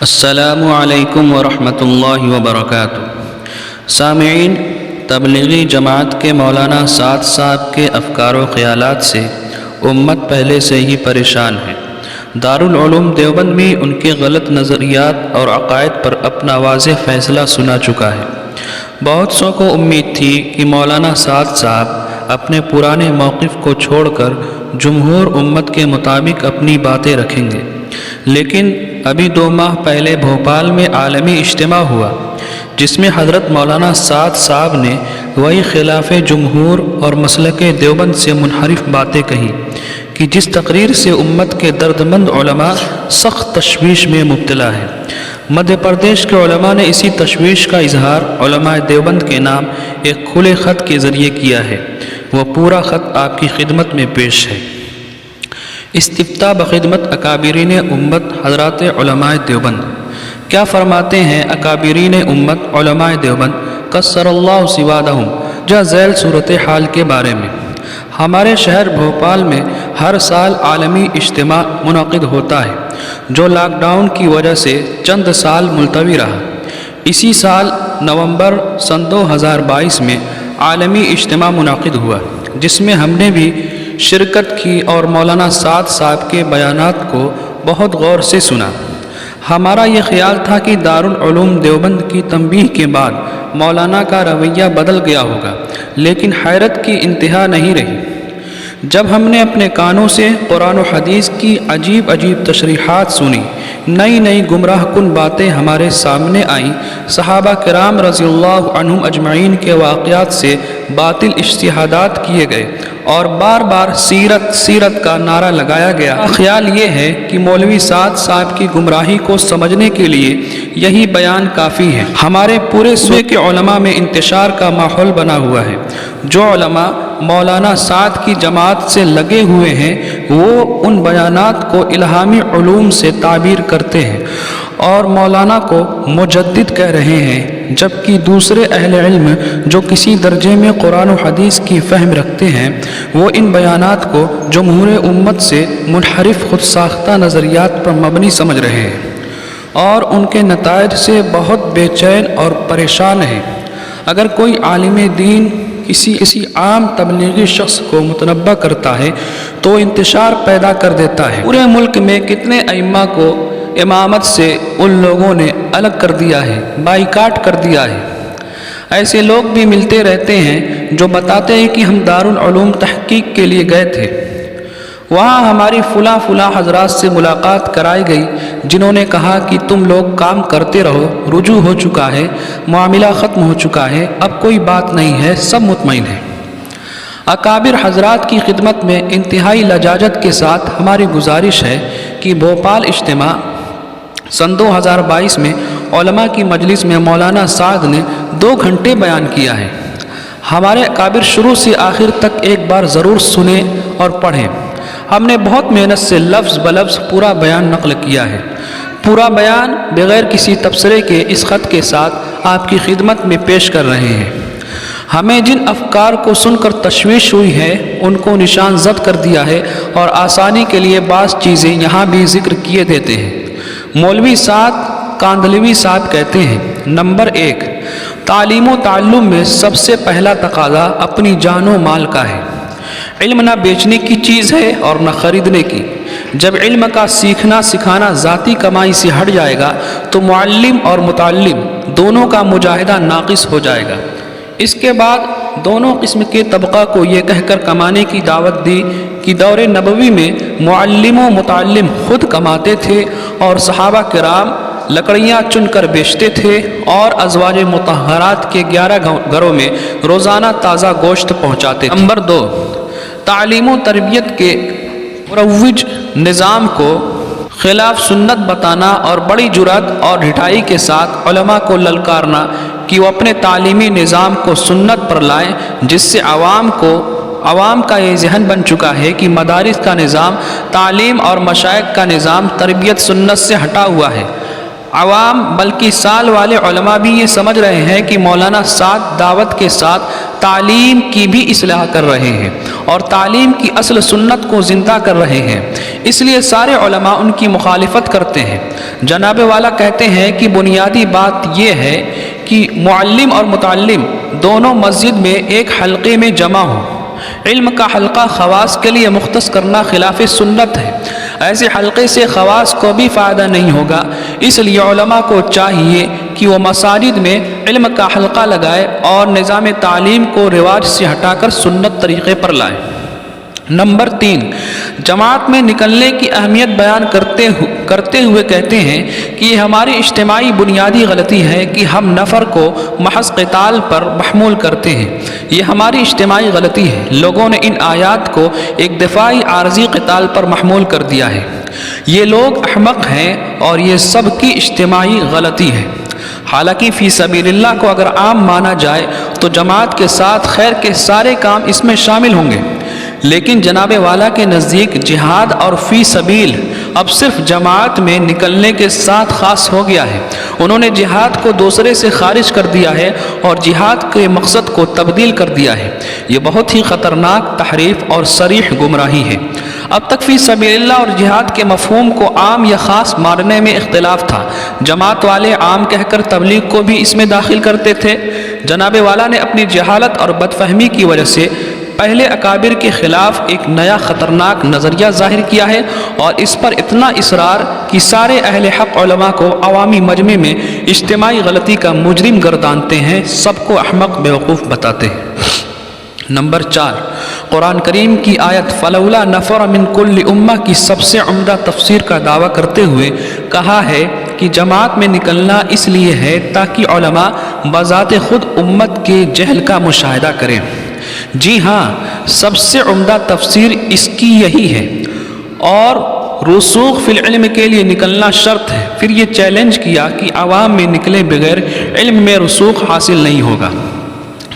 السلام علیکم ورحمۃ اللہ وبرکاتہ۔ سامعین، تبلیغی جماعت کے مولانا سعد صاحب کے افکار و خیالات سے امت پہلے سے ہی پریشان ہے۔ دارالعلوم دیوبند بھی ان کے غلط نظریات اور عقائد پر اپنا واضح فیصلہ سنا چکا ہے۔ بہت سو کو امید تھی کہ مولانا سعد صاحب اپنے پرانے موقف کو چھوڑ کر جمہور امت کے مطابق اپنی باتیں رکھیں گے، لیکن ابھی 2 ماہ پہلے بھوپال میں عالمی اجتماع ہوا جس میں حضرت مولانا سعد صاحب نے وہی خلاف جمہور اور مسلک دیوبند سے منحرف باتیں کہیں کہ جس تقریر سے امت کے دردمند علماء سخت تشویش میں مبتلا ہے۔ مدھیہ پردیش کے علماء نے اسی تشویش کا اظہار علماء دیوبند کے نام ایک کھلے خط کے ذریعے کیا ہے۔ وہ پورا خط آپ کی خدمت میں پیش ہے۔ استفتاء بخدمت اکابرین امت حضرات علماء دیوبند۔ کیا فرماتے ہیں اکابرین امت علماء دیوبند قصر اللہ سوادہم جا ذیل صورتحال کے بارے میں؟ ہمارے شہر بھوپال میں ہر سال عالمی اجتماع منعقد ہوتا ہے جو لاک ڈاؤن کی وجہ سے چند سال ملتوی رہا۔ اسی سال نومبر سن 2022 میں عالمی اجتماع منعقد ہوا جس میں ہم نے بھی شرکت کی اور مولانا سعد صاحب کے بیانات کو بہت غور سے سنا۔ ہمارا یہ خیال تھا کہ دارالعلوم دیوبند کی تنبیہ کے بعد مولانا کا رویہ بدل گیا ہوگا، لیکن حیرت کی انتہا نہیں رہی جب ہم نے اپنے کانوں سے قرآن و حدیث کی عجیب عجیب تشریحات سنی، نئی نئی گمراہ کن باتیں ہمارے سامنے آئیں، صحابہ کرام رضی اللہ عنہم اجمعین کے واقعات سے باطل اجتہادات کیے گئے اور بار بار سیرت سیرت کا نعرہ لگایا گیا۔ خیال یہ ہے کہ مولوی سعد صاحب کی گمراہی کو سمجھنے کے لیے یہی بیان کافی ہے۔ ہمارے پورے صوبے کے علماء میں انتشار کا ماحول بنا ہوا ہے۔ جو علماء مولانا سعد کی جماعت سے لگے ہوئے ہیں وہ ان بیانات کو الہامی علوم سے تعبیر کرتے ہیں اور مولانا کو مجدد کہہ رہے ہیں، جبکہ دوسرے اہل علم جو کسی درجے میں قرآن و حدیث کی فہم رکھتے ہیں وہ ان بیانات کو جمہور امت سے منحرف خود ساختہ نظریات پر مبنی سمجھ رہے ہیں اور ان کے نتائج سے بہت بے چین اور پریشان ہیں۔ اگر کوئی عالم دین کسی عام تبلیغی شخص کو متنبہ کرتا ہے تو انتشار پیدا کر دیتا ہے۔ پورے ملک میں کتنے ائمہ کو امامت سے ان لوگوں نے الگ کر دیا ہے، بائیکاٹ کر دیا ہے۔ ایسے لوگ بھی ملتے رہتے ہیں جو بتاتے ہیں کہ ہم دارالعلوم تحقیق کے لیے گئے تھے، وہاں ہماری فلاں حضرات سے ملاقات کرائی گئی جنہوں نے کہا کہ تم لوگ کام کرتے رہو، رجوع ہو چکا ہے، معاملہ ختم ہو چکا ہے، اب کوئی بات نہیں ہے، سب مطمئن ہیں۔ اکابر حضرات کی خدمت میں انتہائی لجاجت کے ساتھ ہماری گزارش ہے کہ بھوپال اجتماع سن 2022 میں علماء کی مجلس میں مولانا سعد نے 2 گھنٹے بیان کیا ہے۔ ہمارے اکابر شروع سے آخر تک ایک بار ضرور سنیں اور پڑھیں۔ ہم نے بہت محنت سے لفظ بلفظ پورا بیان نقل کیا ہے۔ پورا بیان بغیر کسی تبصرے کے اس خط کے ساتھ آپ کی خدمت میں پیش کر رہے ہیں۔ ہمیں جن افکار کو سن کر تشویش ہوئی ہے ان کو نشان زد کر دیا ہے اور آسانی کے لیے بعض چیزیں یہاں بھی ذکر کیے دیتے ہیں۔ مولوی سعد کاندھلوی صاحب کہتے ہیں، نمبر 1، تعلیم و تعلم میں سب سے پہلا تقاضا اپنی جان و مال کا ہے۔ علم نہ بیچنے کی چیز ہے اور نہ خریدنے کی۔ جب علم کا سیکھنا سکھانا ذاتی کمائی سے ہٹ جائے گا تو معلم اور متعلم دونوں کا مجاہدہ ناقص ہو جائے گا۔ اس کے بعد دونوں قسم کے طبقہ کو یہ کہہ کر کمانے کی دعوت دی کہ دور نبوی میں معلم و متعلم خود کماتے تھے اور صحابہ کرام لکڑیاں چن کر بیچتے تھے اور ازواج مطہرات کے 11 گھروں میں روزانہ تازہ گوشت پہنچاتے تھے۔ نمبر 2، تعلیم و تربیت کے مروج نظام کو خلاف سنت بتانا اور بڑی جرات اور ڈھٹائی کے ساتھ علماء کو للکارنا کہ وہ اپنے تعلیمی نظام کو سنت پر لائیں، جس سے عوام کا یہ ذہن بن چکا ہے کہ مدارس کا نظام تعلیم اور مشائخ کا نظام تربیت سنت سے ہٹا ہوا ہے۔ عوام بلکہ سال والے علماء بھی یہ سمجھ رہے ہیں کہ مولانا ساتھ دعوت کے ساتھ تعلیم کی بھی اصلاح کر رہے ہیں اور تعلیم کی اصل سنت کو زندہ کر رہے ہیں، اس لیے سارے علماء ان کی مخالفت کرتے ہیں۔ جناب والا کہتے ہیں کہ بنیادی بات یہ ہے کہ معلم اور متعلم دونوں مسجد میں ایک حلقے میں جمع ہوں۔ علم کا حلقہ خواص کے لیے مختص کرنا خلاف سنت ہے، ایسے حلقے سے خواص کو بھی فائدہ نہیں ہوگا، اس لیے علماء کو چاہیے کہ وہ مساجد میں علم کا حلقہ لگائے اور نظام تعلیم کو رواج سے ہٹا کر سنت طریقے پر لائے۔ نمبر 3، جماعت میں نکلنے کی اہمیت بیان کرتے ہوئے کہتے ہیں کہ یہ ہماری اجتماعی بنیادی غلطی ہے کہ ہم نفر کو محض قتال پر محمول کرتے ہیں، یہ ہماری اجتماعی غلطی ہے۔ لوگوں نے ان آیات کو ایک دفاعی عارضی قتال پر محمول کر دیا ہے، یہ لوگ احمق ہیں اور یہ سب کی اجتماعی غلطی ہے۔ حالانکہ فی سبیل اللہ کو اگر عام مانا جائے تو جماعت کے ساتھ خیر کے سارے کام اس میں شامل ہوں گے، لیکن جناب والا کے نزدیک جہاد اور فی سبیل اب صرف جماعت میں نکلنے کے ساتھ خاص ہو گیا ہے۔ انہوں نے جہاد کو دوسرے سے خارج کر دیا ہے اور جہاد کے مقصد کو تبدیل کر دیا ہے، یہ بہت ہی خطرناک تحریف اور صریح گمراہی ہے۔ اب تک فی سبیل اللہ اور جہاد کے مفہوم کو عام یا خاص ماننے میں اختلاف تھا، جماعت والے عام کہہ کر تبلیغ کو بھی اس میں داخل کرتے تھے۔ جناب والا نے اپنی جہالت اور بدفہمی کی وجہ سے پہلے اکابر کے خلاف ایک نیا خطرناک نظریہ ظاہر کیا ہے اور اس پر اتنا اصرار کہ سارے اہل حق علماء کو عوامی مجمع میں اجتماعی غلطی کا مجرم گردانتے ہیں، سب کو احمق بیوقوف بتاتے ہیں۔ نمبر 4، قرآن کریم کی آیت فلولا نفر من کل امہ کی سب سے عمدہ تفسیر کا دعویٰ کرتے ہوئے کہا ہے کہ جماعت میں نکلنا اس لیے ہے تاکہ علماء بذات خود امت کے جہل کا مشاہدہ کریں۔ جی ہاں، سب سے عمدہ تفسیر اس کی یہی ہے، اور رسوخ فی العلم کے لیے نکلنا شرط ہے۔ پھر یہ چیلنج کیا کہ عوام میں نکلے بغیر علم میں رسوخ حاصل نہیں ہوگا۔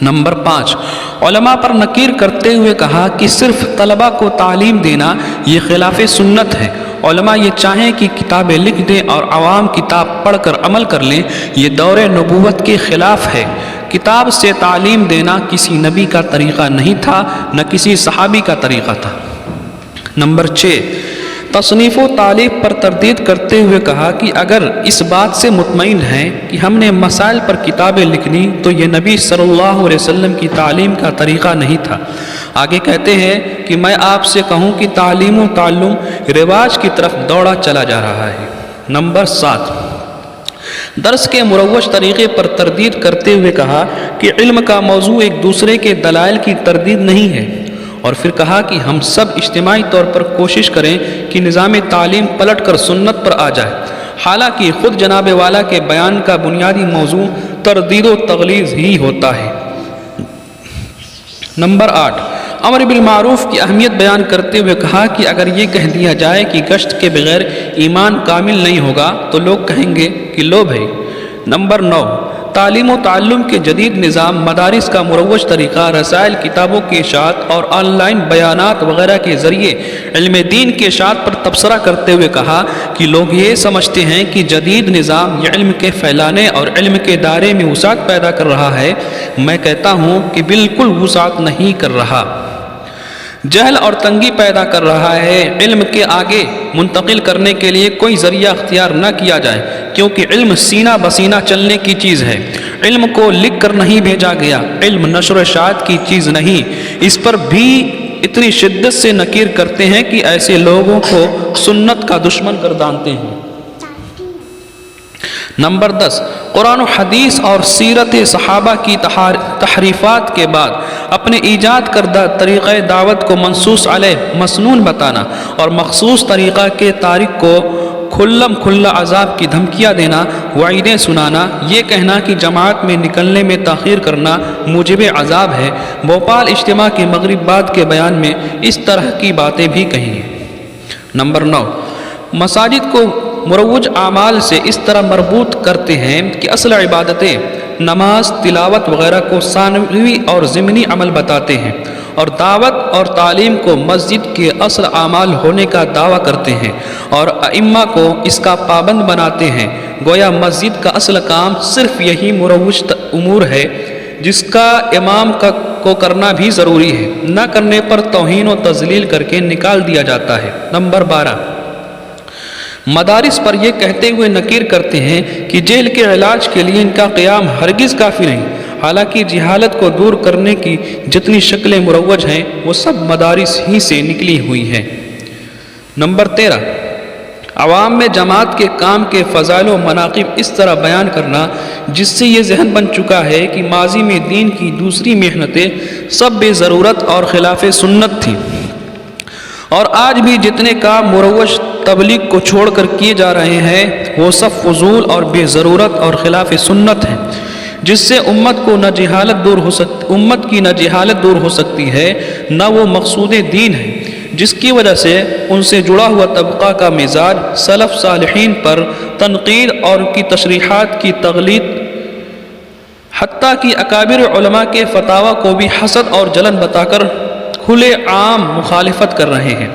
نمبر 5، علماء پر نکیر کرتے ہوئے کہا کہ صرف طلباء کو تعلیم دینا یہ خلاف سنت ہے۔ علماء یہ چاہیں کہ کتابیں لکھ دیں اور عوام کتاب پڑھ کر عمل کر لیں، یہ دور نبوت کے خلاف ہے۔ کتاب سے تعلیم دینا کسی نبی کا طریقہ نہیں تھا، نہ کسی صحابی کا طریقہ تھا۔ نمبر 6، تصنیف و تالیف پر تردید کرتے ہوئے کہا کہ اگر اس بات سے مطمئن ہیں کہ ہم نے مسائل پر کتابیں لکھنی تو یہ نبی صلی اللہ علیہ وسلم کی تعلیم کا طریقہ نہیں تھا۔ آگے کہتے ہیں کہ میں آپ سے کہوں کہ تعلیم و تعلم رواج کی طرف دوڑا چلا جا رہا ہے۔ نمبر 7، درس کے مروج طریقے پر تردید کرتے ہوئے کہا کہ علم کا موضوع ایک دوسرے کے دلائل کی تردید نہیں ہے، اور پھر کہا کہ ہم سب اجتماعی طور پر کوشش کریں کہ نظام تعلیم پلٹ کر سنت پر آ جائے، حالانکہ خود جناب والا کے بیان کا بنیادی موضوع تردید و تغلیظ ہی ہوتا ہے۔ نمبر 8، امر بالمعروف کی اہمیت بیان کرتے ہوئے کہا کہ اگر یہ کہہ دیا جائے کہ گشت کے بغیر ایمان کامل نہیں ہوگا تو لوگ کہیں گے کہ لو بھائی۔ نمبر 9، تعلیم و تعلم کے جدید نظام مدارس کا مروج طریقہ رسائل، کتابوں کی اشاعت اور آن لائن بیانات وغیرہ کے ذریعے علم دین کے اشاعت پر تبصرہ کرتے ہوئے کہا کہ لوگ یہ سمجھتے ہیں کہ جدید نظام یہ علم کے پھیلانے اور علم کے دائرے میں وسعت پیدا کر رہا ہے۔ میں کہتا ہوں کہ بالکل وسعت نہیں کر رہا، جہل اور تنگی پیدا کر رہا ہے۔ علم کے آگے منتقل کرنے کے لیے کوئی ذریعہ اختیار نہ کیا جائے، کیونکہ علم سینہ بسینہ چلنے کی چیز ہے، علم کو لکھ کر نہیں بھیجا گیا، علم نشر و اشاعت کی چیز نہیں۔ اس پر بھی اتنی شدت سے نکیر کرتے ہیں کہ ایسے لوگوں کو سنت کا دشمن گردانتے ہیں۔ نمبر 10، قرآن و حدیث اور سیرت صحابہ کی تحریفات کے بعد اپنے ایجاد کردہ طریقہ دعوت کو منصوص علیہ مسنون بتانا اور مخصوص طریقہ کے تارک کو کھلم کھلا عذاب کی دھمکیاں دینا، وعیدیں سنانا، یہ کہنا کہ جماعت میں نکلنے میں تاخیر کرنا موجب عذاب ہے۔ بھوپال اجتماع کے مغرب بعد کے بیان میں اس طرح کی باتیں بھی کہی ہیں۔ نمبر 9، مساجد کو مروج اعمال سے اس طرح مربوط کرتے ہیں کہ اصل عبادتیں نماز، تلاوت وغیرہ کو ثانوی اور ضمنی عمل بتاتے ہیں، اور دعوت اور تعلیم کو مسجد کے اصل اعمال ہونے کا دعویٰ کرتے ہیں اور ائمہ کو اس کا پابند بناتے ہیں۔ گویا مسجد کا اصل کام صرف یہی مروج امور ہے جس کا امام کو کرنا بھی ضروری ہے، نہ کرنے پر توہین و تذلیل کر کے نکال دیا جاتا ہے۔ نمبر 12، مدارس پر یہ کہتے ہوئے نکیر کرتے ہیں کہ جہل کے علاج کے لیے ان کا قیام ہرگز کافی نہیں، حالانکہ جہالت کو دور کرنے کی جتنی شکلیں مروج ہیں وہ سب مدارس ہی سے نکلی ہوئی ہیں۔ نمبر 13، عوام میں جماعت کے کام کے فضائل و مناقب اس طرح بیان کرنا جس سے یہ ذہن بن چکا ہے کہ ماضی میں دین کی دوسری محنتیں سب بے ضرورت اور خلاف سنت تھیں، اور آج بھی جتنے کام مروج تبلیغ کو چھوڑ کر کیے جا رہے ہیں وہ سب فضول اور بے ضرورت اور خلاف سنت ہیں، جس سے امت کی نہ جہالت دور ہو سکتی ہے نہ وہ مقصود دین ہے، جس کی وجہ سے ان سے جڑا ہوا طبقہ کا مزاج سلف صالحین پر تنقید اور کی تشریحات کی تغلید، حتیٰ کہ اکابر علماء کے فتاوی کو بھی حسد اور جلن بتا کر کھلے عام مخالفت کر رہے ہیں۔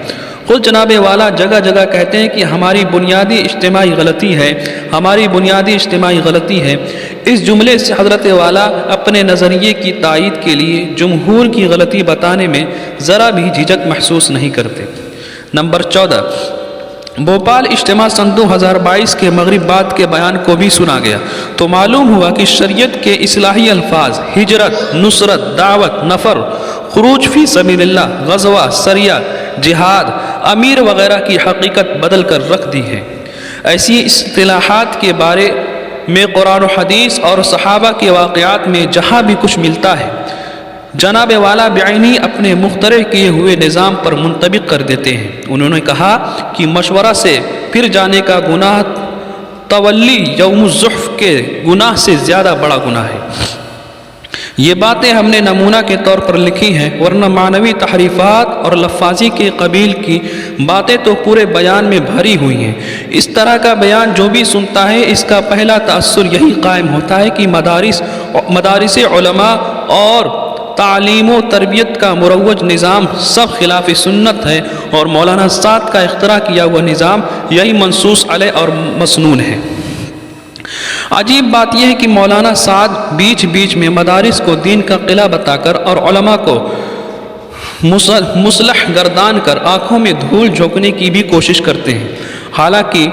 خود جناب والا جگہ جگہ کہتے ہیں کہ ہماری بنیادی اجتماعی غلطی ہے۔ اس جملے سے حضرت والا اپنے نظریے کی تائید کے لیے جمہور کی غلطی بتانے میں ذرا بھی جھجک محسوس نہیں کرتے۔ نمبر 14، بھوپال اجتماع سن 2022 کے مغرب بعد کے بیان کو بھی سنا گیا تو معلوم ہوا کہ شریعت کے اصلاحی الفاظ ہجرت، نصرت، دعوت، نفر، خروج فی سبیل اللہ، غزوہ، سریہ، جہاد، امیر وغیرہ کی حقیقت بدل کر رکھ دی ہے۔ ایسی اصطلاحات کے بارے میں قرآن و حدیث اور صحابہ کے واقعات میں جہاں بھی کچھ ملتا ہے جناب والا بعینی اپنے مخترع کیے ہوئے نظام پر منطبق کر دیتے ہیں۔ انہوں نے کہا کہ مشورہ سے پھر جانے کا گناہ تولی یوم الزحف کے گناہ سے زیادہ بڑا گناہ ہے۔ یہ باتیں ہم نے نمونہ کے طور پر لکھی ہیں، ورنہ معنوی تحریفات اور لفاظی کے قبیل کی باتیں تو پورے بیان میں بھری ہوئی ہیں۔ اس طرح کا بیان جو بھی سنتا ہے اس کا پہلا تأثر یہی قائم ہوتا ہے کہ مدارس علماء اور تعلیم و تربیت کا مروج نظام سب خلاف سنت ہے، اور مولانا سعد کا اختراع کیا ہوا نظام یہی منصوص علیہ اور مسنون ہے۔ عجیب بات یہ ہے کہ مولانا سعد بیچ بیچ میں مدارس کو دین کا قلعہ بتا کر اور علماء کو مصلح گردان کر آنکھوں میں دھول جھونکنے کی بھی کوشش کرتے ہیں، حالانکہ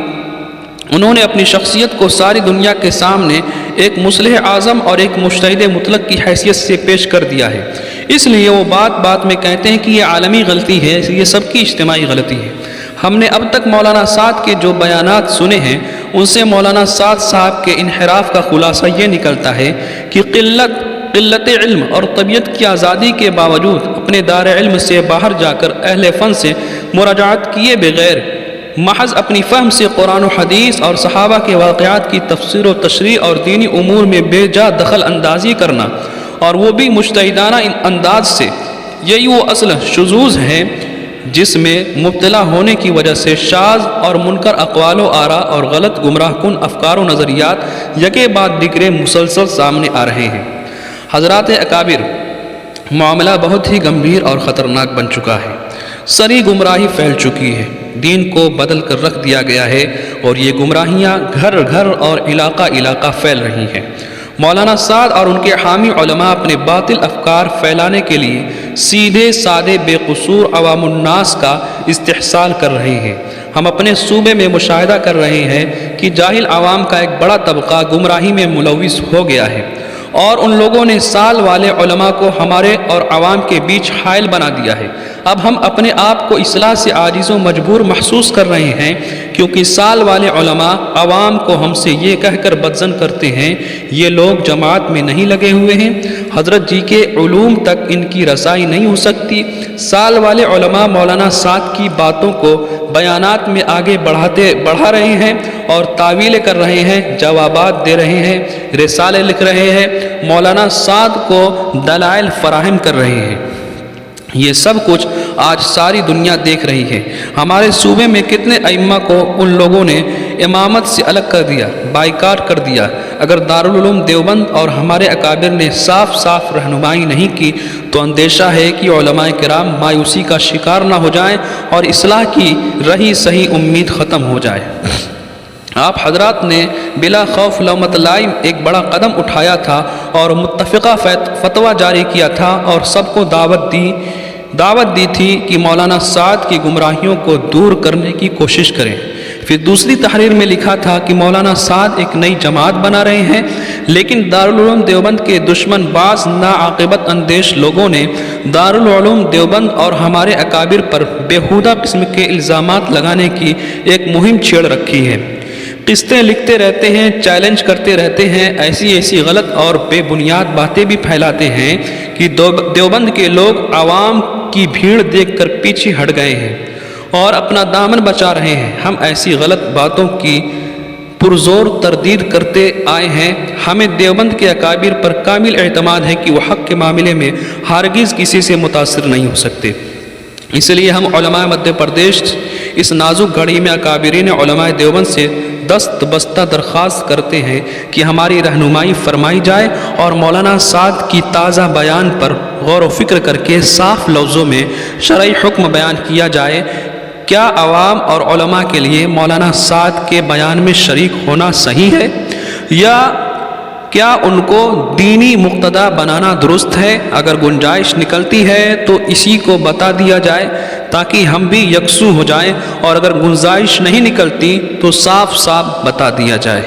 انہوں نے اپنی شخصیت کو ساری دنیا کے سامنے ایک مصلح اعظم اور ایک مجتہد مطلق کی حیثیت سے پیش کر دیا ہے۔ اس لیے وہ بات بات میں کہتے ہیں کہ یہ عالمی غلطی ہے، یہ سب کی اجتماعی غلطی ہے۔ ہم نے اب تک مولانا سعد کے جو بیانات سنے ہیں ان سے مولانا سعد صاحب کے انحراف کا خلاصہ یہ نکلتا ہے کہ قلت علم اور طبیعت کی آزادی کے باوجود اپنے دار علم سے باہر جا کر اہل فن سے مراجعات کیے بغیر محض اپنی فہم سے قرآن و حدیث اور صحابہ کے واقعات کی تفسیر و تشریح اور دینی امور میں بے جا دخل اندازی کرنا، اور وہ بھی مجتہدانہ انداز سے، یہی وہ اصل شذوذ ہے جس میں مبتلا ہونے کی وجہ سے شاذ اور منکر اقوال و آراء اور غلط گمراہ کن افکار و نظریات یکے بعد دیگرے مسلسل سامنے آ رہے ہیں۔ حضرات اکابر، معاملہ بہت ہی گمبھیر اور خطرناک بن چکا ہے۔ سری گمراہی پھیل چکی ہے، دین کو بدل کر رکھ دیا گیا ہے، اور یہ گمراہیاں گھر گھر اور علاقہ علاقہ پھیل رہی ہیں۔ مولانا سعد اور ان کے حامی علماء اپنے باطل افکار پھیلانے کے لیے سیدھے سادے بے قصور عوام الناس کا استحصال کر رہے ہیں۔ ہم اپنے صوبے میں مشاہدہ کر رہے ہیں کہ جاہل عوام کا ایک بڑا طبقہ گمراہی میں ملوث ہو گیا ہے، اور ان لوگوں نے سال والے علماء کو ہمارے اور عوام کے بیچ حائل بنا دیا ہے۔ اب ہم اپنے آپ کو اصلاح سے عاجز و مجبور محسوس کر رہے ہیں، کیونکہ سال والے علماء عوام کو ہم سے یہ کہہ کر بدظن کرتے ہیں یہ لوگ جماعت میں نہیں لگے ہوئے ہیں، حضرت جی کے علوم تک ان کی رسائی نہیں ہو سکتی۔ سال والے علماء مولانا سعد کی باتوں کو بیانات میں آگے بڑھا رہے ہیں اور تعویلیں کر رہے ہیں، جوابات دے رہے ہیں، رسالے لکھ رہے ہیں، مولانا سعد کو دلائل فراہم کر رہے ہیں۔ یہ سب کچھ آج ساری دنیا دیکھ رہی ہے۔ ہمارے صوبے میں کتنے ائمہ کو ان لوگوں نے امامت سے الگ کر دیا، بائیکاٹ کر دیا۔ اگر دارالعلوم دیوبند اور ہمارے اکابر نے صاف صاف رہنمائی نہیں کی تو اندیشہ ہے کہ علماء کرام مایوسی کا شکار نہ ہو جائیں اور اصلاح کی رہی صحیح امید ختم ہو جائے۔ آپ حضرات نے بلا خوف لومۃ لائم ایک بڑا قدم اٹھایا تھا اور متفقہ فتویٰ جاری کیا تھا اور سب کو دعوت دی تھی کہ مولانا سعد کی گمراہیوں کو دور کرنے کی کوشش کریں۔ پھر دوسری تحریر میں لکھا تھا کہ مولانا سعد ایک نئی جماعت بنا رہے ہیں، لیکن دارالعلوم دیوبند کے دشمن بعض ناعاقبت اندیش لوگوں نے دارالعلوم دیوبند اور ہمارے اکابر پر بیہودہ قسم کے الزامات لگانے کی ایک مہم چھیڑ رکھی ہے۔ قسطیں لکھتے رہتے ہیں، چیلنج کرتے رہتے ہیں، ایسی غلط اور بے بنیاد باتیں بھی پھیلاتے ہیں کہ دیوبند کے لوگ عوام کی بھیڑ دیکھ کر پیچھے ہٹ گئے ہیں اور اپنا دامن بچا رہے ہیں۔ ہم ایسی غلط باتوں کی پرزور تردید کرتے آئے ہیں۔ ہمیں دیوبند کے اکابر پر کامل اعتماد ہے کہ وہ حق کے معاملے میں ہرگز کسی سے متاثر نہیں ہو سکتے۔ اس لیے ہم علماء مدھیہ پردیش اس نازک گھڑی میں اکابرین علماء دیوبند سے دست بستہ درخواست کرتے ہیں کہ ہماری رہنمائی فرمائی جائے اور مولانا سعد کی تازہ بیان پر غور و فکر کر کے صاف لفظوں میں شرعی حکم بیان کیا جائے۔ کیا عوام اور علماء کے لیے مولانا سعد کے بیان میں شریک ہونا صحیح ہے یا کیا ان کو دینی مقتدا بنانا درست ہے؟ اگر گنجائش نکلتی ہے تو اسی کو بتا دیا جائے تاکہ ہم بھی یکسو ہو جائیں، اور اگر گنجائش نہیں نکلتی تو صاف صاف بتا دیا جائے۔